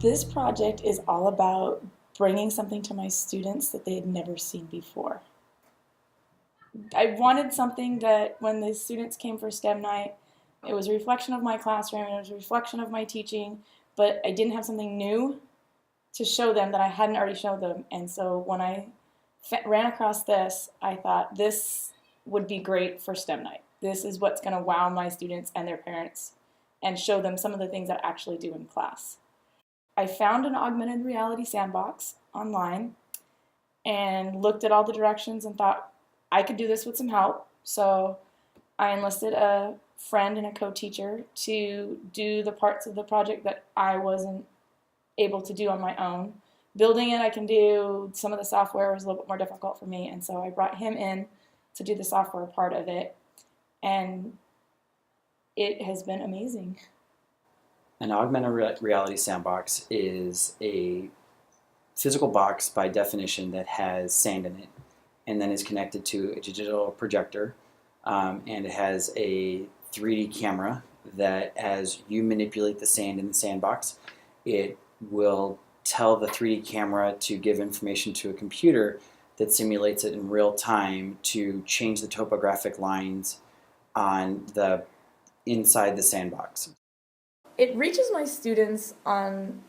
This project is all about bringing something to my students that they had never seen before. I wanted something that when the students came for STEM night, it was a reflection of my classroom, and it was a reflection of my teaching, but I didn't have something new to show them that I hadn't already shown them. And so when I ran across this, I thought this would be great for STEM night. This is what's going to wow my students and their parents and show them some of the things that I actually do in class. I found an augmented reality sandbox online and looked at all the directions and thought I could do this with some help. So I enlisted a friend and a co-teacher to do the parts of the project that I wasn't able to do on my own. Building it I can do. Some of the software was a little bit more difficult for me, and so I brought him in to do the software part of it, and it has been amazing. An augmented reality sandbox is a physical box by definition that has sand in it and then is connected to a digital projector, and it has a 3D camera that as you manipulate the sand in the sandbox, it will tell the 3D camera to give information to a computer that simulates it in real time to change the topographic lines on the inside the sandbox. It reaches my students on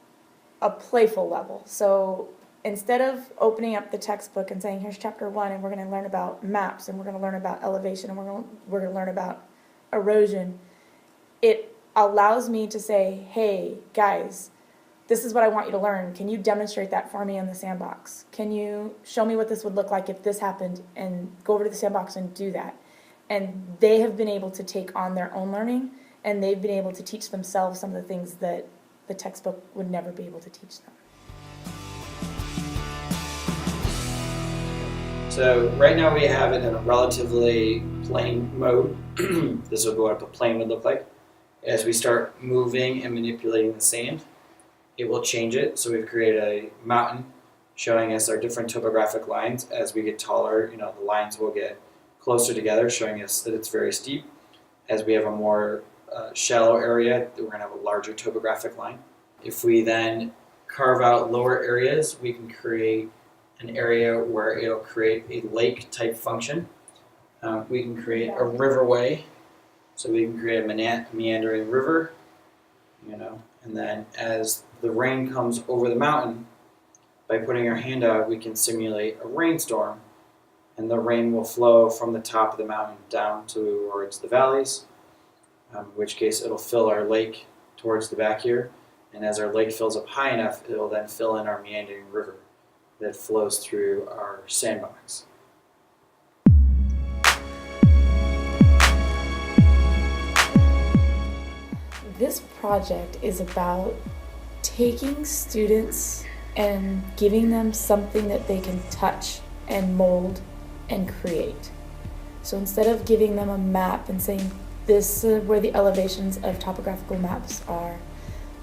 a playful level. So instead of opening up the textbook and saying, here's chapter 1, and we're going to learn about maps, and we're going to learn about elevation, and we're going to learn about erosion, it allows me to say, hey, guys, this is what I want you to learn. Can you demonstrate that for me in the sandbox? Can you show me what this would look like if this happened, and go over to the sandbox and do that? And they have been able to take on their own learning, and they've been able to teach themselves some of the things that the textbook would never be able to teach them. So right now we have it in a relatively plain mode. This is what a plane would look like. As we start moving and manipulating the sand, it will change it. So we've created a mountain showing us our different topographic lines. As we get taller, the lines will get closer together, showing us that it's very steep. As we have a more shallow area, we're going to have a larger topographic line. If we then carve out lower areas, we can create an area where it'll create a lake type function. We can create a riverway, so we can create a meandering river, and then as the rain comes over the mountain, by putting our hand out, we can simulate a rainstorm, and the rain will flow from the top of the mountain down towards the valleys, in which case it'll fill our lake towards the back here, and as our lake fills up high enough, it'll then fill in our meandering river that flows through our sandbox. This project is about taking students and giving them something that they can touch and mold and create. So instead of giving them a map and saying, this is where the elevations of topographical maps are,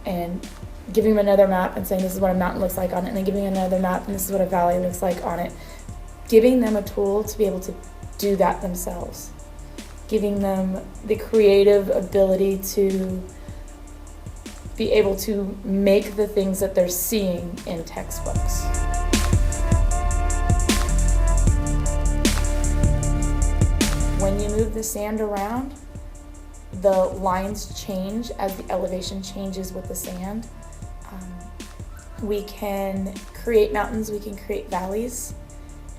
and giving them another map and saying this is what a mountain looks like on it, and then giving another map and this is what a valley looks like on it, giving them a tool to be able to do that themselves, giving them the creative ability to be able to make the things that they're seeing in textbooks. When you move the sand around, the lines change as the elevation changes with the sand. We can create mountains, we can create valleys,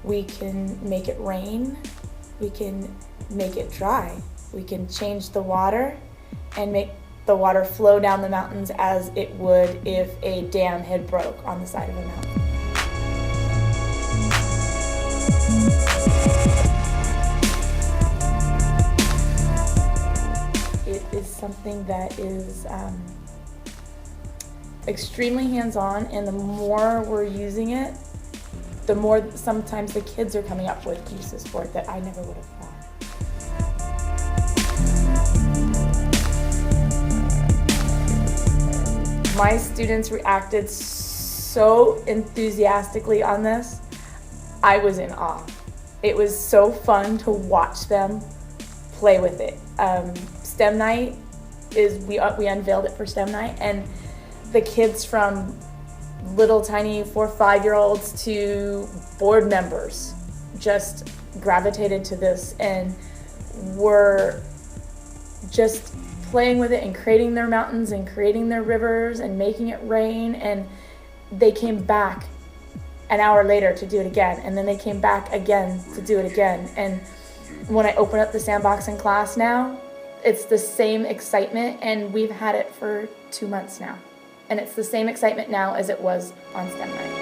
we can make it rain, we can make it dry, we can change the water and make the water flow down the mountains as it would if a dam had broke on the side of a mountain. It is something that is extremely hands-on, and the more we're using it, the more sometimes the kids are coming up with uses for it that I never would have thought. My students reacted so enthusiastically on this. I was in awe. It was so fun to watch them play with it. STEM night we unveiled it for STEM night, and the kids from little tiny 4 or 5-year-olds to board members just gravitated to this and were just playing with it and creating their mountains and creating their rivers and making it rain. And they came back an hour later to do it again, and then they came back again to do it again. And when I open up the sandbox in class now, it's the same excitement, and we've had it for 2 months now. And it's the same excitement now as it was on STEM night.